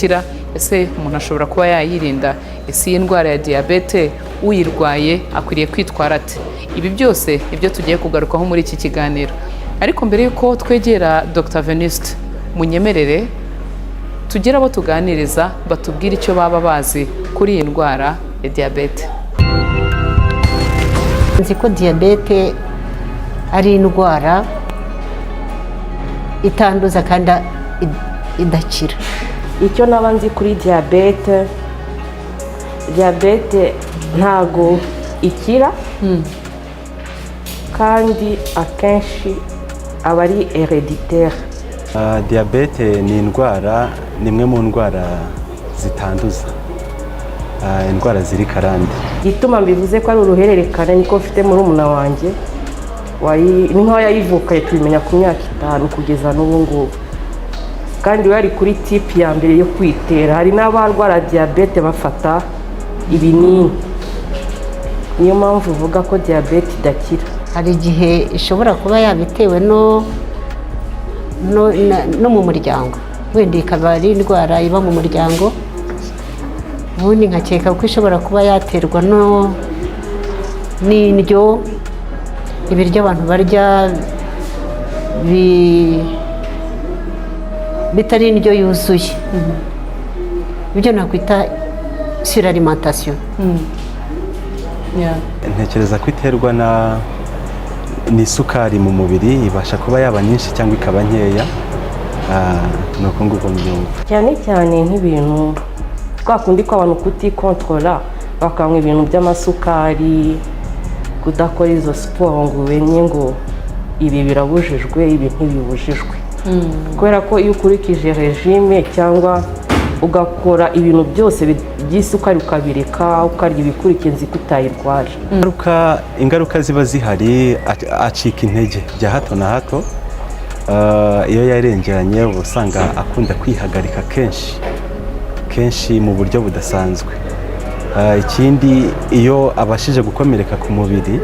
gukira, ese umuntu ashobora kuba yayirinda, ese iyi ndwara ya diyabete uyirwaye akwiriye kwitwara ate? Ibi byose nibyo tugiye kugarukaho muri iki kiganiro. Ariko mbere yuko twegera Dr Venuste, munyemerere tugera abo tuganiriza batubwira icyo baba bazi kuri iyi ndwara ya diyabete. Nzi ko diyabete ari indwara itanduza kandi idakira. Icyo naba nzi kuri diyabete ntago ikira kandi akenshi aba ari hereditaire. Diyabete ni indwara, ni imwe mu ndwara zitanduza, indwara ziri karande. Gituma mbivuze ko ari uruhererekane niko mfite murumuna wanjye ni nkaho yayivukaye tubimenya ku myaka 5 kugeza n'ubu ngubu, kandi we ari kuri tipe ya mbere yo kwitera. Hari n'abarwara diyabete bafata ibinini, niyo mpamvu uvuga ko diyabete idakira. Hari igihe ishobora kuba yabitewe no mu muryango, wenda ikaba ari indwara iba mu muryango. Ubundi nkakeka ko ishobora kuba yaterwa n'indyo, ibiryo abantu barya bitari indyo yuzuye, ibyo nakwita suralimentation. Ntekereza ko iterwa n'isukari mu mubiri, ibasha kuba yaba nyinshi cyangwa ikaba nkeya, ni uko nguko mbyumva. Cyane cyane nk'ibintu twakundi ko abantu kutikontrola, bakanywa ibintu by'amasukari, kudakora izo siporo ngo umenye ngo ibi birabujijwe ibi ntibibujijwe. Kubera ko iyo ukurikije regime cyangwa ugakora ibintu byose by'isukari ukabireka ukarya ibikurikiza ko utayirwara, ingaruka ziba zihari, acika intege bya hato na hato. Iyo yarengeranye uba usanga akunda kwihagarika kenshi mu buryo budasanzwe. Ikindi, iyo abashije gukomereka ku mubiri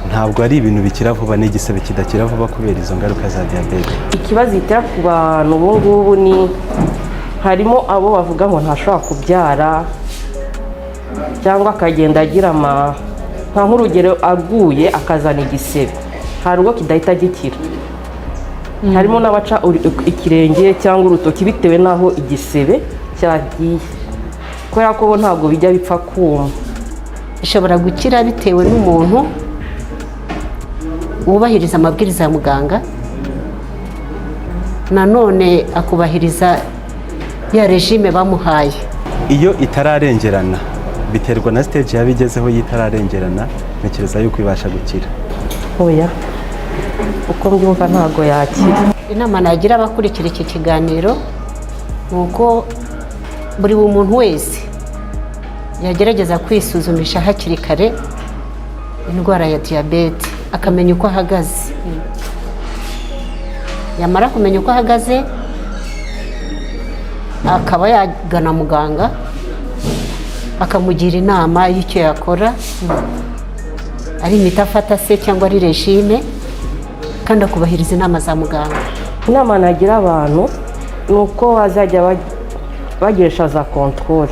ntabwo ari ibintu bikira vuba, n'igisebe kidakira vuba kubera izo ngaruka za diyabete. Ikibazo itera ku bantu ubu ngubu ni harimo abo bavuga ngo ntashobora kubyara cyangwa akagenda agira nk'urugero aguye akazana igisebe, hari ubwo kidahita gikira. Harimo n'abaca ikirenge cyangwa urutoki bitewe n'aho igisebe cyagiye, kubera ko bo ntabwo bijya bipfa kuma. Ishobora gukira bitewe n'umuntu wubahiriza amabwiriza ya muganga, nanone akubahiriza ya regime bamuhaye. Iyo itararengerana biterwa na stage yabigezeho, yitararengerana ntekereza yuko ibasha gukira. Oya, uko mbyumva ntago yakira. Inama nagira abakurikira iki kiganiro nuko buri muntu wese yagerageza kwisuzumisha hakiri kare indwara ya diyabete, akamenya uko ahagaze. Yamara kumenya uko ahagaze akaba yagana muganga akamugira inama y'icyo yakora, ari imiti afata se cyangwa ari regime, kandi akubahiriza inama za muganga. Inama nagira abantu ni uko bazajya bagirisha za controle,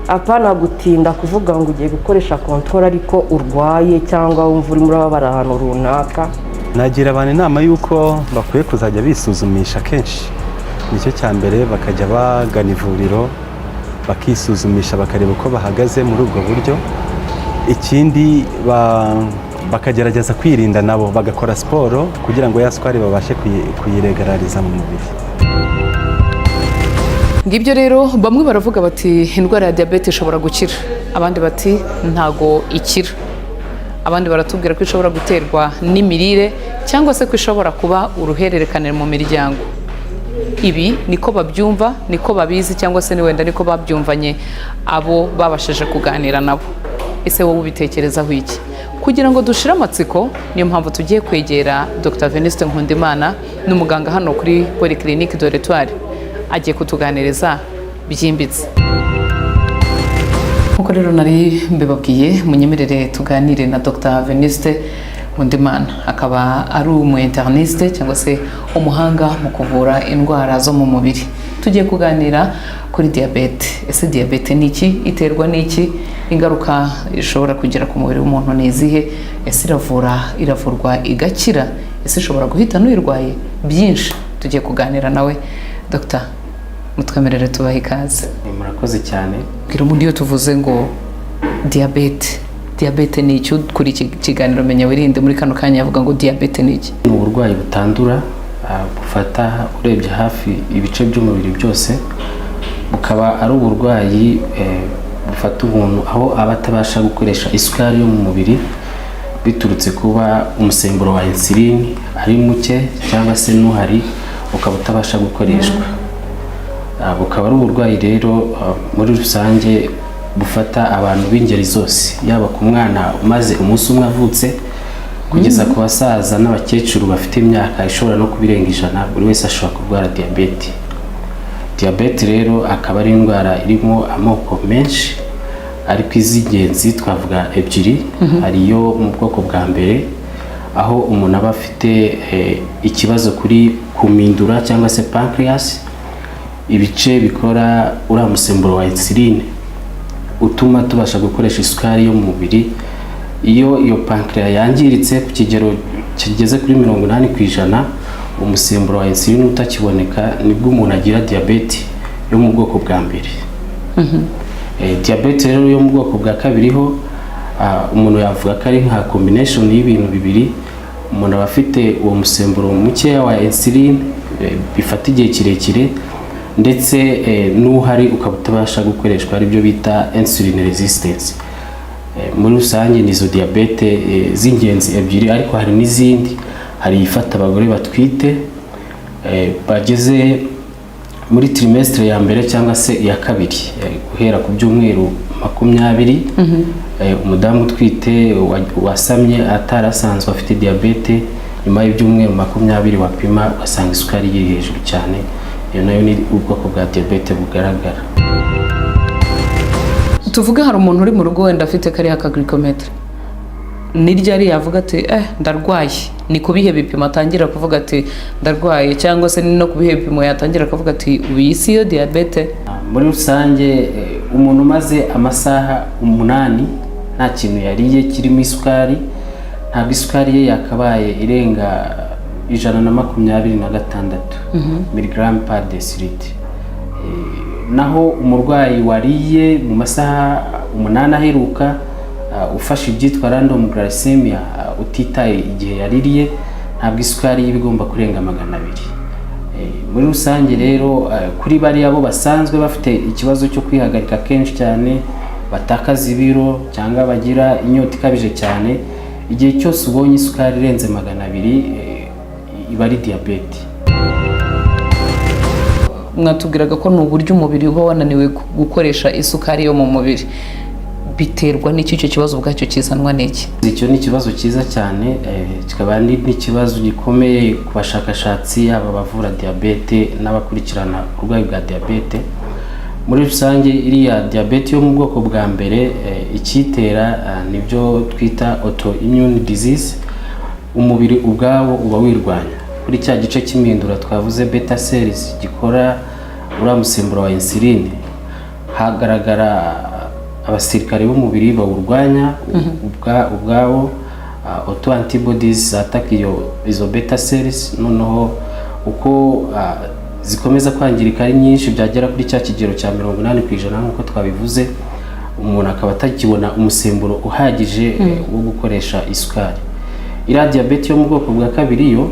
apana gutinda kuvuga ngo ugiye gukoresha controle ariko urwaye cyangwa wumva uri muri ababara ahantu runaka. Nagira abantu inama y'uko bakwiye kuzajya bisuzumisha kenshi. Nicyo cya mbere, bakajya bagana ivuriro bakisuzumisha bakareba uko bahagaze muri ubwo buryo. Ikindi, bakagerageza kwirinda nabo, bagakora siporo kugira ngo ya sukari babashe kuyiregarariza mu mubiri. Ngibyo rero, bamwe baravuga bati indwara ya diyabete ishobora gukira, abandi bati ntago ikira. Abandi baratubwira ko ishobora guterwa n'imirire cyangwa se ko ishobora kuba uruhererekane mu miryango. Ibi niko babyumva, niko babizi, cyangwa se ni wenda niko babyumvanye abo babashije kuganira nabo. Ese wowe ubitekerezaho iki? Kugira ngo dushire amatsiko, niyo mpamvu tugiye kwegera Dr Venuste Nkundimana, n'umuganga hano kuri Polyclinique de l'Etoile. Agiye kutuganiriza byimbitse. Nkuko rero nari mbibabwiye, munyemerere tuganire na Dr Venuste Nkundimana. Akaba ari umu interniste cyangwa se umuhanga mu kuvura indwara zo mu mubiri. tugiye kuganira kuri diyabete. Ese diyabete ni iki? Iterwa n'iki? Ingaruka ishobora kugira ku mubiri w'umuntu ni izihe? Ese iravurwa igakira? Ese ishobora guhita n'uyirwaye? Byinshi tugiye kuganira nawe. Dr. mutwemerere tubahe ikaze. Murakoze cyane. Bwira umuntu iyo tuvuze ngo diyabete ni iki? Kuri iki kiganiro menya wirinde muri kano kanya yavuga ngo diyabete ni iki? Ni uburwayi butandura bufata urebye hafi ibice by'umubiri byose, bukaba ari uburwayi bufata umuntu aho aba atabasha gukoresha isukari yo mu mubiri biturutse kuba umusemburo wa insuline ari muke cyangwa se n'uhari ukaba utabasha gukoreshwa. Bukaba ari uburwayi rero muri rusange bufata abantu b'ingeri zose, yaba ku mwana umaze umunsi umwe avutse kugeza ku basaza n'abakecuru bafite imyaka ishobora no kubirenga 100, buri wese ashobora kurwara diyabete. Diyabete rero akaba ari indwara irimo amoko menshi, ariko iz'ingenzi twavuga ebyiri. Hari iyo mu bwoko bwa mbere aho umuntu aba afite ikibazo kuri kumindura cyangwa se pancreas, ibice bikora uriya musemburo wa insuline utuma tubasha gukoresha isukari yo mu mubiri. Iyo pancreas yangiritse ku kigero kigeze kuri 80%, umusemburo wa insuline utakiboneka, nibwo umuntu agira diyabete yo mu bwoko bwa mbere. Diyabete rero yo mu bwoko bwa kabiri ho umuntu yavuga ko ari nka combination y'ibintu bibiri. Umuntu aba afite uwo musemburo muke wa insuline bifata igihe kirekire, ndetse n'uhari ukaba utabasha gukoreshwa, ari byo bita insuline resistance. Muri rusange nizo diyabete z'ingenzi ebyiri, ariko hari n'izindi. Hari ifata abagore batwite bageze muri trimestre ya mbere cyangwa se iya kabiri, guhera ku byumweru 20. Umudamu utwite wasamye atarasanzwe afite diyabete, nyuma y'ibyumweru 20 wapima ugasanga isukari iri hejuru cyane. Iyo nayo ni ubwoko bwa diyabete bugaragara. Tuvuge hari umuntu uri mu rugo wenda afite kariya kaglycometre, ni ryari yavuga ati ndarwaye? Ni ku bihe bipimo atangira kuvuga ati ndarwaye, cyangwa se no ku bihe bipimo yatangira kuvuga ati ubu iyi si yo diyabete? Muri rusange umuntu umaze amasaha 8 nta kintu yariye kirimo isukari, ntabwo isukari ye yakabaye irenga 126 miligram per decilitre. Naho umurwayi wariye mu masaha 8 aheruka, ufashe ibyitwa random glycemia, utitaye igihe yaririye, ntabwo isukari y'ibigomba kurenga 200. Muri rusange rero kuri bari abo basanzwe bafite ikibazo cyo kwihagarika kenshi cyane, batakaza ibiro cyangwa bagira inyota ikabije cyane, igihe cyose ubonye isukari irenze 200 iba ari diyabete. Mwatubwiraga ko ni uburyo umubiri uba wananiwe gukoresha isukari yo mu mubiri. Biterwa n'iki? Icyo kibazo ubwacyo kizanwa n'iki? Icyo ni ikibazo cyiza cyane, kikaba n'ikibazo gikomeye ku bashakashatsi, yaba abavura diyabete n'abakurikirana uburwayi bwa diyabete. Muri rusange iriya diyabete yo mu bwoko bwa mbere icyitera nibyo twita autoimmune disease. Umubiri ubwawo uba wirwanya kuri cya gice cy'imindura twavuze beta cells gikora uriya musemburo wa insuline. Hagaragara abasirikare b'umubiri bawurwanya ubwawo, auto antibodies zataka izo beta cells. Noneho uko zikomeza kwangirika ari nyinshi, byagera kuri cya kigero cya 80% nk'uko twabivuze, umuntu akaba atakibona umusemburo uhagije wo gukoresha isukari. Iriya diyabete yo mu bwoko bwa kabiri yo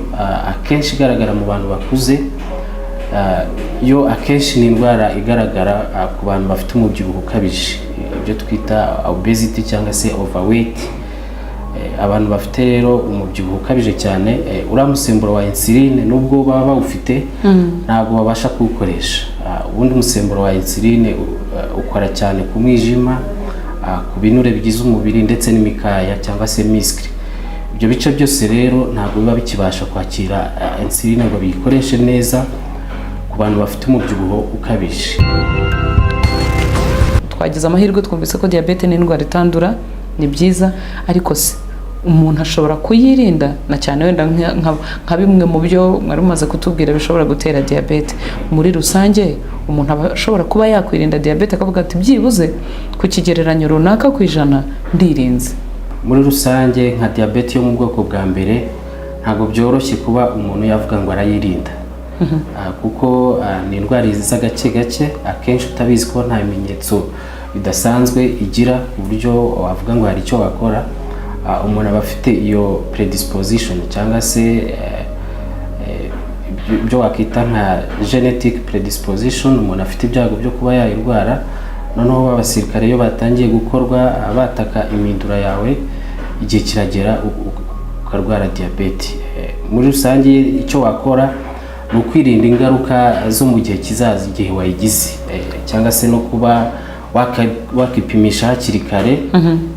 akenshi igaragara mu bantu bakuze. Yo akenshi ni indwara igaragara ku bantu bafite umubyibuho ukabije, ibyo twita obesity cyangwa se overweight. Abantu bafite rero umubyibuho ukabije cyane, uriya musemburo wa insuline nubwo baba bawufite ntabwo babasha kuwukoresha. Ubundi musemburo wa insuline ukora cyane ku mwijima, ku binure bigize umubiri ndetse n'imikaya cyangwa se muscle. Ibyo bice byose rero ntabwo biba bikibasha kwakira insuline ngo biyikoreshe neza ku bantu bafite umubyibuho ukabije. Twagize amahirwe twumvise ko diyabete ni indwara itandura, ni byiza, ariko se umuntu ashobora kuyirinda na cyane wenda nka bimwe mu byo mwari mumaze kutubwira bishobora gutera diyabete. Muri rusange umuntu aba ashobora kuba yakwirinda diyabete akavuga ati byibuze ku kigereranyo runaka ku ijana ndirinze. Muri rusange nka diyabete yo mu bwoko bwa mbere ntabwo byoroshye kuba umuntu yavuga ngo arayirinda, kuko ni indwara iza gake gake, akenshi utabizi ko nta bimenyetso bidasanzwe igira ku buryo wavuga ngo hari icyo wakora. Umuntu aba afite iyo predisposition cyangwa se ibyo wakita nka genetic predisposition, umuntu afite ibyago byo kuba yayirwara. Noneho abasirikare iyo batangiye gukorwa bataka imindura yawe, igihe kiragera ukarwara diyabete. Muri rusange icyo wakora ni ukwirinda ingaruka zo mu gihe kizaza igihe wayigize, cyangwa se no kuba wakipimisha hakiri kare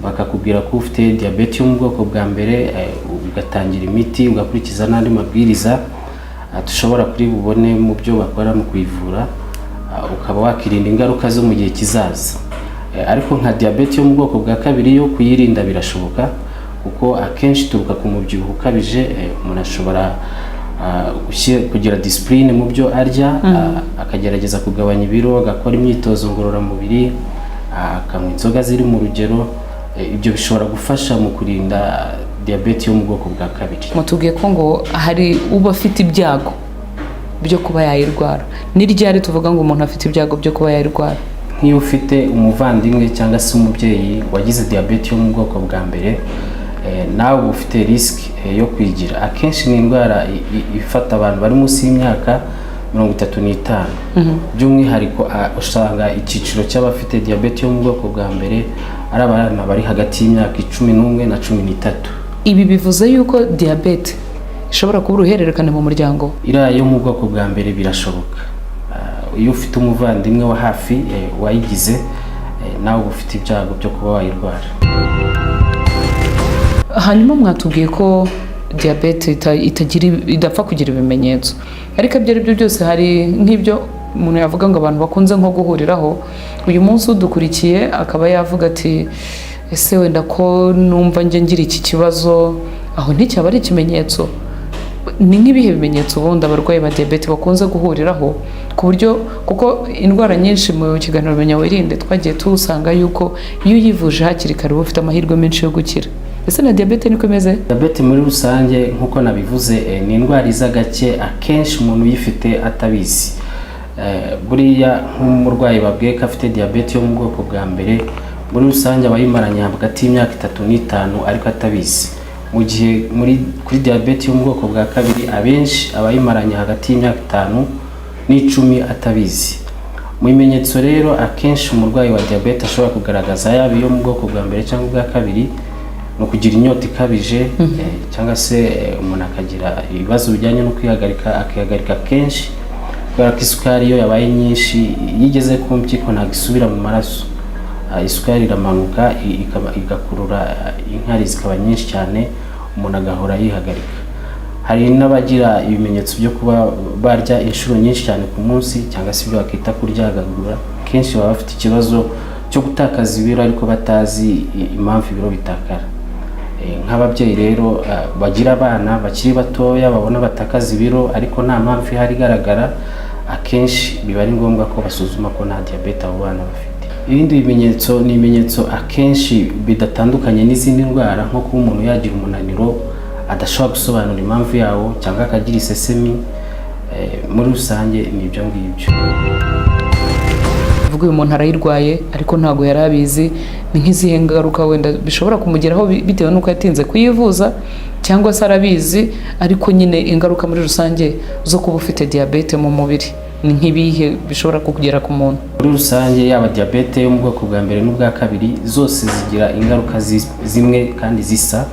bakakubwira ko ufite diyabete yo mu bwoko bwa mbere, ugatangira imiti ugakurikiza n'andi mabwiriza dushobora kuri bubone mu byo bakora mu kuyivura, ukaba wakirinda ingaruka zo mu gihe kizaza. Ariko nka diyabete yo mu bwoko bwa kabiri yo kuyirinda birashoboka, kuko akenshi ituruka ku mubyibuho ukabije. Umuntu ashobora kugira discipline mu byo arya, akagerageza kugabanya ibiro, agakora imyitozo ngororamubiri, akanywa inzoga ziri mu rugero. Ibyo bishobora gufasha mu kurinda diyabete yo mu bwoko bwa kabiri. Mutubwiye ko ngo hari uba afite ibyago byo kuba yayirwara. Ni ryari tuvuga ngo umuntu afite ibyago byo kuba yayirwara? Nk'iyo ufite umuvandimwe cyangwa se umubyeyi wagize diyabete yo mu bwoko bwa mbere, nawe uba ufite risiki yo kwigira. Akenshi ni indwara ifata abantu bari munsi y'imyaka 35. By'umwihariko usanga icyiciro cy'abafite diyabete yo mu bwoko bwa mbere ari abana bari hagati y'imyaka 11 na 13. Ibi bivuze yuko diyabete ishobora kuba uruhererekane mu muryango? Iriya yo mu bwoko bwa mbere birashoboka. Iyo ufite umuvandimwe wa hafi wayigize, nawe uba ufite ibyago byo kuba wayirwara. Hanyuma mwatubwiye ko diyabete idapfa kugira ibimenyetso, ariko ibyo aribyo byose hari nk'ibyo umuntu yavuga ngo abantu bakunze nko guhuriraho. Uyu munsi udukurikiye akaba yavuga ati ese wenda ko numva ngira iki kibazo, aho nticyaba ari ikimenyetso? Ni nk'ibihe bimenyetso ubundi abarwayi ba diyabete bakunze guhuriraho, ku buryo kuko indwara nyinshi mu kiganiro Menya Wirinde twagiye tusanga yuko iyo uyivuje hakiri kare uba ufite amahirwe menshi yo gukira. Ese na diyabete niko imeze? Diyabete muri rusange nk'uko nabivuze ni indwara iza gake, akenshi umuntu uyifite atabizi. Buriya nk'umurwayi babwiye ko afite diyabete yo mu bwoko bwa mbere, muri rusange abayimaranye hagati y'imyaka 3 n'5 ariko atabizi. Mu gihe kuri diyabete yo mu bwoko bwa kabiri abenshi abayimaranye hagati y'imyaka 5 n'10 atabizi. Mu bimenyetso rero akenshi umurwayi wa diyabete ashobora kugaragaza yaba iyo mu bwoko bwa mbere cyangwa bwa kabiri, no kugira inyota ikabije, cyangwa se umuntu akagira ibibazo bijyanye no kwihagarika, akihagarika kenshi kubera ko isukari iyo yabaye nyinshi yigeze ku mpyiko ntabwo isubira mu maraso. Isukari iramanuka igakurura inkari zikaba nyinshi cyane, umuntu agahora yihagarika. Hari n'abagira ibimenyetso byo kuba barya inshuro nyinshi cyane ku munsi, cyangwa se ibyo bakita kuryagagura. Kenshi baba bafite ikibazo cyo gutakaza ibiro ariko batazi impamvu ibiro bitakara. Nk'ababyeyi rero bagira abana bakiri batoya babona batakaza ibiro ariko nta mpamvu ihari igaragara, akenshi biba ari ngombwa ko basuzuma ko nta diyabete abo bana bafite. Ibindi bimenyetso ni ibimenyetso akenshi bidatandukanye n'izindi ndwara, nko kuba umuntu yagira umunaniro adashobora gusobanura impamvu yawo, cyangwa akagira isesemi. Muri rusange ni ibyo ngibyo. Uyu muntu arayirwaye ariko ntago yari abizi. Ni nk'izihe ngaruka wenda bishobora kumugeraho bitewe n'uko yatinze kuyivuza, cyangwa se arabizi ariko nyine ingaruka muri rusange zo kuba ufite diyabete mu mubiri ni nk'ibihe bishobora kugera ku muntu? Muri rusange yaba diyabete yo mu bwoko bwa mbere n'ubwa kabiri, zose zigira ingaruka zimwe kandi zisa.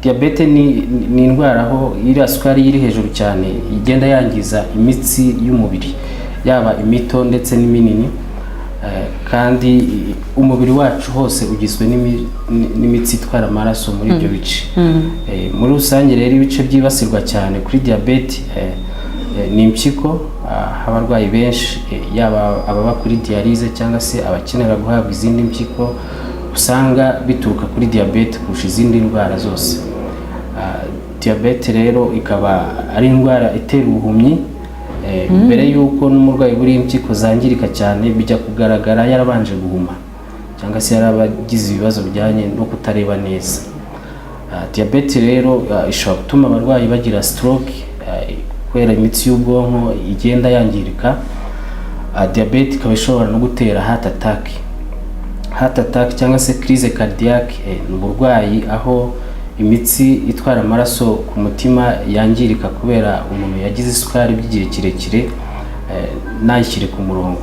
Diyabete ni indwara aho iriya sukari iri hejuru cyane igenda yangiza imitsi y'umubiri, yaba imito ndetse n'iminini, kandi umubiri wacu hose ugizwe n'imitsi itwara amaraso muri ibyo bice. Muri rusange rero ibice byibasirwa cyane kuri diyabete ni impyiko. Abarwayi benshi yaba ababa kuri diyalize cyangwa se abakenera guhabwa izindi mpyiko, usanga bituruka kuri diyabete kurusha izindi ndwara zose. Diyabete rero ikaba ari indwara itera ubuhumyi mbere y'uko n'umurwayi buri impyiko zangirika cyane bijya kugaragara yarabanje guhuma cyangwa se yarabagize ibibazo bijyanye no kutareba neza. Diyabete rero ishobora gutuma abarwayi bagira stroke kubera imitsi y'ubwonko igenda yangirika. Diyabete ikaba ishobora no gutera heart attack cyangwa se crise cardiaque, ni uburwayi aho imitsi itwara amaraso ku mutima yangirika kubera umuntu yagize isukari by'igihe kirekire nayishyire ku murongo.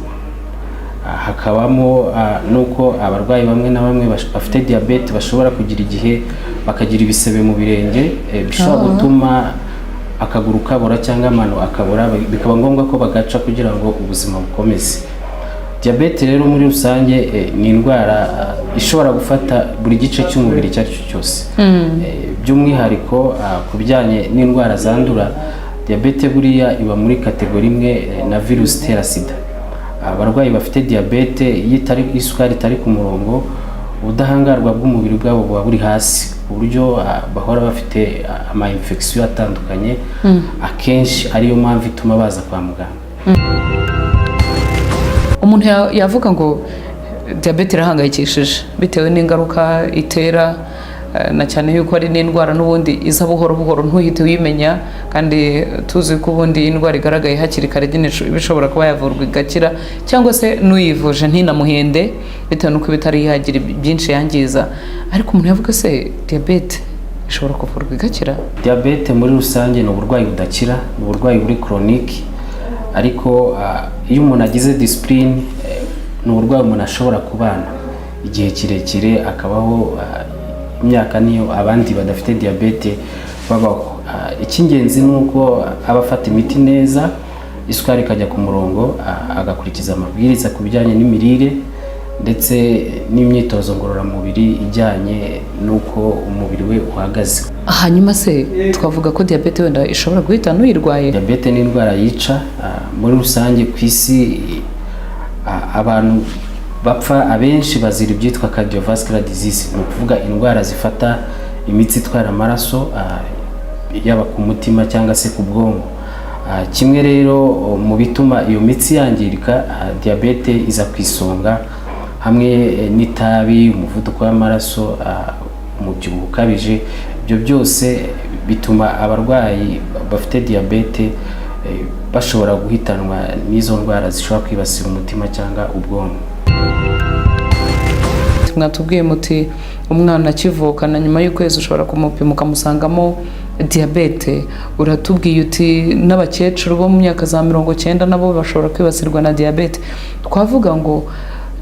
Hakabamo nuko abarwayi bamwe na bamwe bafite diyabete bashobora kugira igihe bakagira ibisebe mu birenge bishobora gutuma akaguru kabora cyangwa amano akabora, bikaba ngombwa ko bagaca kugira ngo ubuzima bukomeze. Diyabete rero muri rusange ni indwara ishobora gufata buri gice cy'umubiri icyo ari cyo cyose. By'umwihariko ku bijyanye n'indwara zandura, diyabete buriya iba muri kategori imwe na virusi itera sida. Abarwayi bafite diyabete iyo isukari itari ku murongo, ubudahangarwa bw'umubiri bwabo buba buri hasi ku buryo bahora bafite ama infection atandukanye, akenshi ariyo mpamvu ituma baza kwa muganga. Umuntu yavuga ngo diyabete irahangayikishije bitewe n'ingaruka itera, na cyane yuko ari n'indwara n'ubundi iza buhoro buhoro ntuhite uyimenya, kandi tuzi ko ubundi indwara igaragaye hakiri kare bishobora kuba yavurwa igakira, cyangwa se n'uyivuje ntinamuhende bitewe n'uko bitari yagira byinshi yangiza. Ariko umuntu yavuga se diyabete ishobora kuvurwa igakira? Diyabete muri rusange ni uburwayi budakira, ni uburwayi buri chronique, ariko iyo umuntu agize discipline ni uburwayi umuntu ashobora kubana igihe kirekire akabaho imyaka niyo abandi badafite diyabete babaho. Icy'ingenzi ni uko aba afata imiti neza, isukari ikajya ku murongo, agakurikiza amabwiriza ku bijyanye n'imirire ndetse n'imyitozo ngororamubiri ijyanye n'uko umubiri we uhagaze. Hanyuma se twavuga ko diyabete wenda ishobora guhita n'uyirwaye? Diyabete ni indwara yica. Muri rusange ku isi abantu bapfa abenshi bazira ibyitwa cardiovascular disease, ni ukuvuga indwara zifata imitsi itwara amaraso yaba ku mutima cyangwa se ku bwonko. Kimwe rero mu bituma iyo mitsi yangirika, diyabete iza ku isonga, hamwe n'itabi, umuvuduko w'amaraso, umubyibuho ukabije. Ibyo byose bituma abarwayi bafite diyabete bashobora guhitanwa n'izo ndwara zishobora kwibasira umutima cyangwa ubwonko. Mwatubwiye muti umwana akivukana nyuma y'ukwezi ushobora kumupima ukamusangamo diyabete. Uratubwiye uti n'abakecuru bo mu myaka za 90 nabo bashobora kwibasirwa na diyabete. Twavuga ngo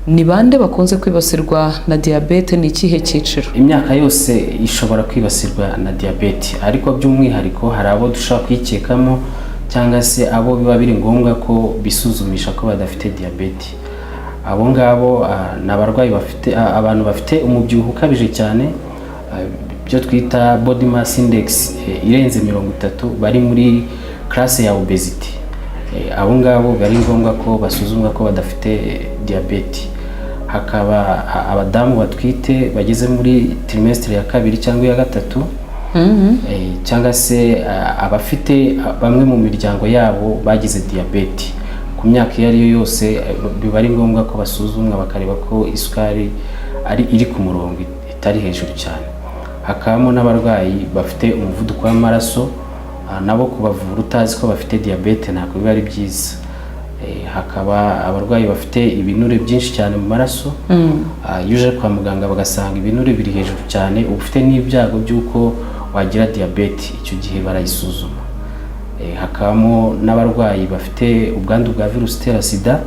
ni bande bakunze kwibasirwa na diyabete, ni ikihe cyiciro? Imyaka yose ishobora kwibasirwa na diyabete, ariko by'umwihariko hari abo dushobora kwikekamo cyangwa se abo biba biri ngombwa ko bisuzumisha ko badafite diyabete. Abo ngabo ni abarwayi bafite abantu bafite umubyibuho ukabije cyane, byo twita body mass index irenze 30, bari muri classe ya obesity. Abo ngabo bari ngombwa ko basuzumwa ko badafite diyabete. Hakaba abadamu batwite bageze muri trimestre ya 2 cyangwa ya 3, cyangwa se abafite bamwe mu miryango yabo bagize diyabete. Ku myaka iyo ariyo yose biba ari ngombwa ko basuzumwa bakareba ko isukari iri ku murongo itari hejuru cyane. Hakabamo n'abarwayi bafite umuvuduko w'amaraso, nabo kubavura utazi ko bafite diyabete ntabwo biba ari byiza. Hakaba abarwayi bafite ibinure byinshi cyane mu maraso, uje kwa muganga bagasanga ibinure biri hejuru cyane, ufite n'ibyago by'uko wagira diyabete, icyo gihe barayisuzuma. Hakabamo n'abarwayi bafite ubwandu bwa virusi itera sida,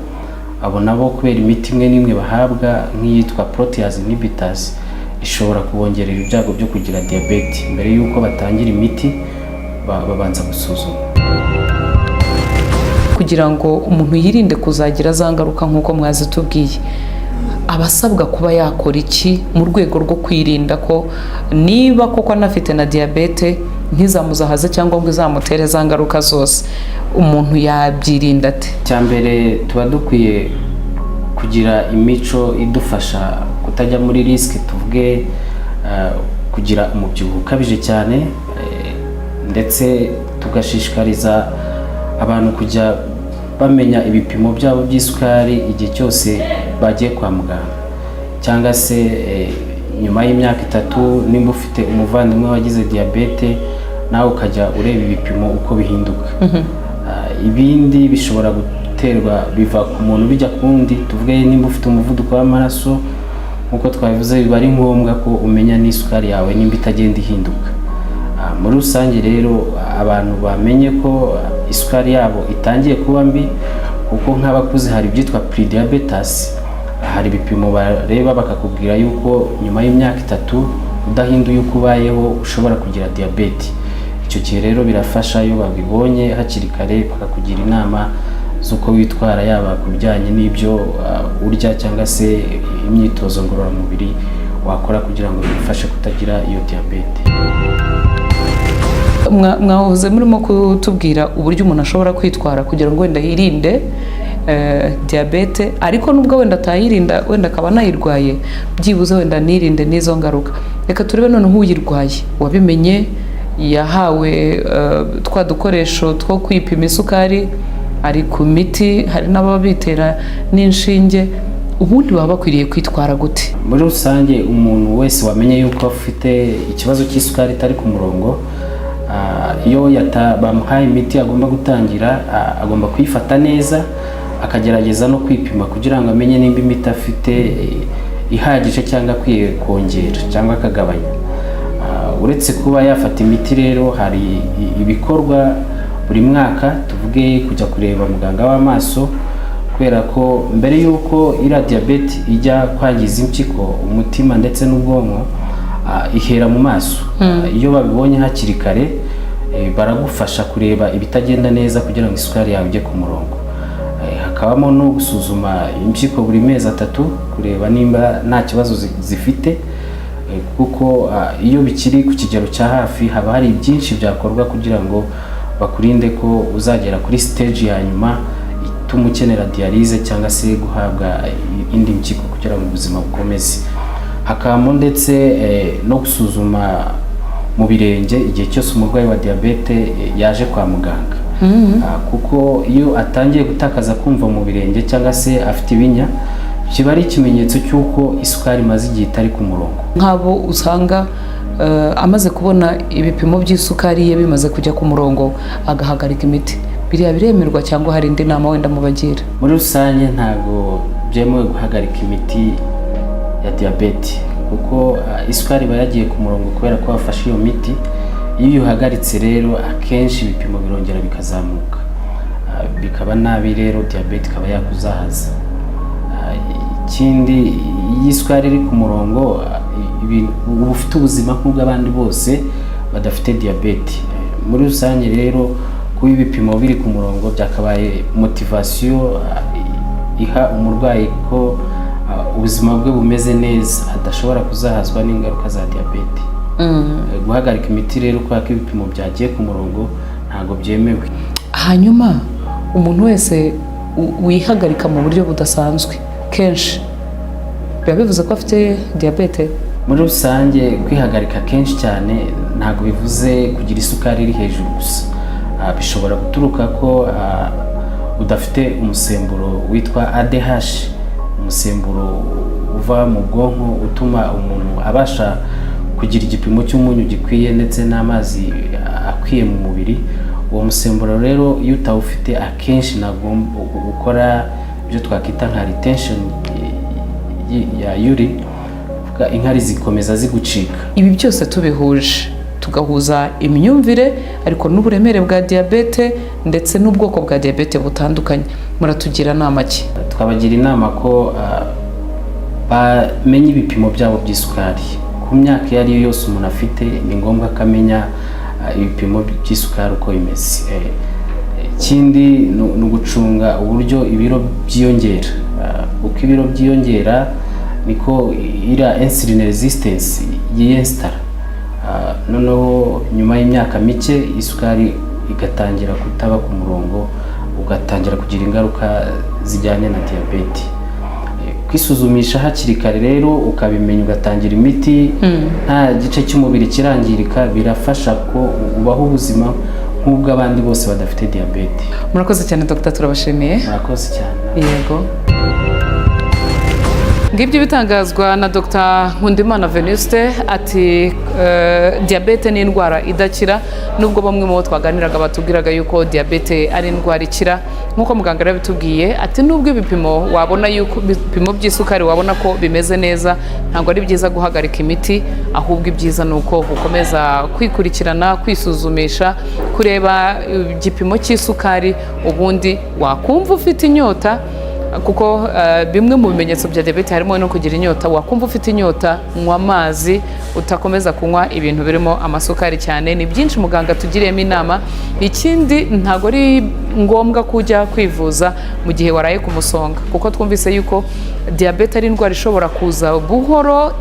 abo nabo kubera imiti imwe n'imwe bahabwa nk'iyitwa protease inhibitors ishobora kubongerera ibyago byo kugira diyabete. Mbere y'uko batangira imiti babanza gusuzuma kugira ngo umuntu yirinde kuzagira za ngaruka nk'uko mwazitubwiye. Abasabwa kuba yakora iki mu rwego rwo kwirinda ko niba koko anafite na diyabete ntizamuzahaze cyangwa ngo izamutere za ngaruka zose? Umuntu yabyirinda ate? Cyambere tuba dukwiye kugira imico idufasha kutajya muri risike, tuvuge kugira umubyibuho ukabije cyane, ndetse tugashishikariza abantu kujya bamenya ibipimo byabo by'isukari igihe cyose bagiye kwa muganga, cyangwa se nyuma y'imyaka 3 nimba ufite umuvandimwe wagize diyabete nawe ukajya ureba ibipimo uko bihinduka. Ibindi bishobora guterwa biva ku muntu bijya kundi, tuvuge nimba ufite umuvuduko w'amaraso nkuko twabivuze, biba ari ngombwa ko umenya n'isukari yawe nimba itagenda ihinduka. Muri rusange rero abantu bamenye ko isukari yabo itangiye kuba mbi, kuko nk'abakuze hari ibyitwa pre-diabetes, hari ibipimo bareba bakakubwira yuko nyuma y'imyaka 3 udahinduye uko ubayeho ushobora kugira diyabete. Icyo gihe rero birafasha iyo babibonye hakiri kare bakakugira inama z'uko witwara, yaba ku bijyanye n'ibyo urya cyangwa se imyitozo ngororamubiri wakora kugira ngo bifashe kutagira iyo diyabete. Mwahoze murimo kutubwira uburyo umuntu ashobora kwitwara kugira ngo wenda yirinde diyabete, ariko nubwo wenda atayirinda, wenda akaba anayirwaye, byibuze wenda nirinde n'izo ngaruka. Reka turebe noneho uyirwaye wabimenye, yahawe twa dukoresho two kwipima isukari, ari ku miti, hari n'ababitera n'inshinge, ubundi baba bakwiriye kwitwara gute? Muri rusange umuntu wese wamenye yuko afite ikibazo cy'isukari itari ku murongo, iyo bamuhaye imiti agomba gutangira, agomba kuyifata neza, akagerageza no kwipima kugira ngo amenye nimba imiti afite ihagije cyangwa akwiye kongera cyangwa akagabanya. Uretse kuba yafata imiti rero, hari ibikorwa buri mwaka, tuvuge kujya kureba muganga w'amaso, kubera ko mbere y'uko iriya diyabete ijya kwangiza impyiko, umutima ndetse n'ubwonko, ihera mu maso. Iyo babibonye hakiri kare baragufasha kureba ibitagenda neza kugira ngo isukari yawe ijye ku murongo. Hakabamo no gusuzuma impyiko buri mezi 3 kureba nimba nta kibazo zifite, kuko iyo bikiri ku kigero cya hafi haba hari byinshi byakorwa kugira ngo bakurinde ko uzagera kuri stage ya nyuma ituma ukenera dialyse cyangwa se guhabwa indi mpyiko kugira ngo ubuzima bukomeze. Hakabamo ndetse no gusuzuma mu birenge igihe cyose umurwayi wa diyabete yaje kwa muganga. Kuko iyo atangiye gutakaza kumva mu birenge cyangwa se afite ibinya, kiba ari ikimenyetso cy'uko isukari imaze igihe itari ku murongo. Nk'abo usanga amaze kubona ibipimo by'isukari ye bimaze kujya ku murongo agahagarika imiti, biriya biremerwa cyangwa hari indi nama wenda mubagira? Muri rusange ntabwo byemewe guhagarika imiti ya diyabete, kuko isukari iba yagiye ku murongo kubera ko wafashe iyo miti. Iyo uyihagaritse rero akenshi ibipimo birongera bikazamuka, bikaba nabi, rero diyabete ikaba yakuzahaza. Ikindi, iyi isukari iri ku murongo uba ufite ubuzima nk'ubw'abandi bose badafite diyabete. Muri rusange rero kuba ibipimo biri ku murongo byakabaye motivasiyo iha umurwayi ko ubuzima bwe bumeze neza, adashobora kuzahazwa n'ingaruka za diyabete. Guhagarika imiti rero kubera ko ibipimo byagiye ku murongo ntabwo byemewe. Hanyuma umuntu wese wihagarika mu buryo budasanzwe kenshi, biba bivuze ko afite diyabete? Muri rusange kwihagarika kenshi cyane ntabwo bivuze kugira isukari iri hejuru gusa. Bishobora guturuka ko udafite umusemburo witwa ADH, umusemburo uva mu bwonko utuma umuntu abasha kugira igipimo cy'umunyu gikwiye ndetse n'amazi akwiye mu mubiri. Uwo musemburo rero iyo utawufite akenshi ntabwo ukora ibyo twakwita nka retention ya urine, inkari zikomeza zigucika. Ibi byose tubihuje tugahuza imyumvire ariko n'uburemere bwa diyabete ndetse n'ubwoko bwa diyabete butandukanye, muratugira nama ki? Twabagira inama ko bamenye ibipimo byabo by'isukari ku myaka iyo ari yo yose umuntu afite. Ni ngombwa ko amenya ibipimo by'isukari uko bimeze. Ikindi ni ugucunga uburyo ibiro byiyongera. Uko ibiro byiyongera niko iriya insulin resistance yiyensitara. Noneho nyuma y'imyaka mike isukari igatangira kutaba ku murongo, ugatangira kugira ingaruka zijyanye na diyabete. kwisuzumisha hakiri kare rero ukabimenya ugatangira imiti nta gice cy'umubiri kirangirika birafasha ko ubaho ubuzima nk'ubw'abandi bose badafite diyabete. Murakoze cyane Dr. turabashimiye. Murakoze cyane. Yego. Ngibyo bitangazwa na Dr. Nkundimana Venuste ati diyabete ni indwara idakira, nubwo bamwe mu bo twaganiraga batubwiraga yuko diyabete ari indwara ikira. Nk'uko muganga yarabitubwiye ati nubwo ibipimo wabona yuko ibipimo by'isukari wabona ko bimeze neza, ntabwo ari byiza guhagarika imiti, ahubwo ibyiza ni uko ukomeza kwikurikirana, kwisuzumisha, kureba igipimo cy'isukari, ubundi wakumva ufite inyota, kuko bimwe mu bimenyetso bya diyabete harimo no kugira inyota. Wakumva ufite inyota, nywa amazi, utakomeza kunywa ibintu birimo amasukari cyane. Ni byinshi muganga tugiriyemo inama. Ikindi ntabwo ari ngombwa kujya kwivuza mu gihe waraye ku musonga, kuko twumvise yuko diyabete ari indwara ishobora kuza buhoro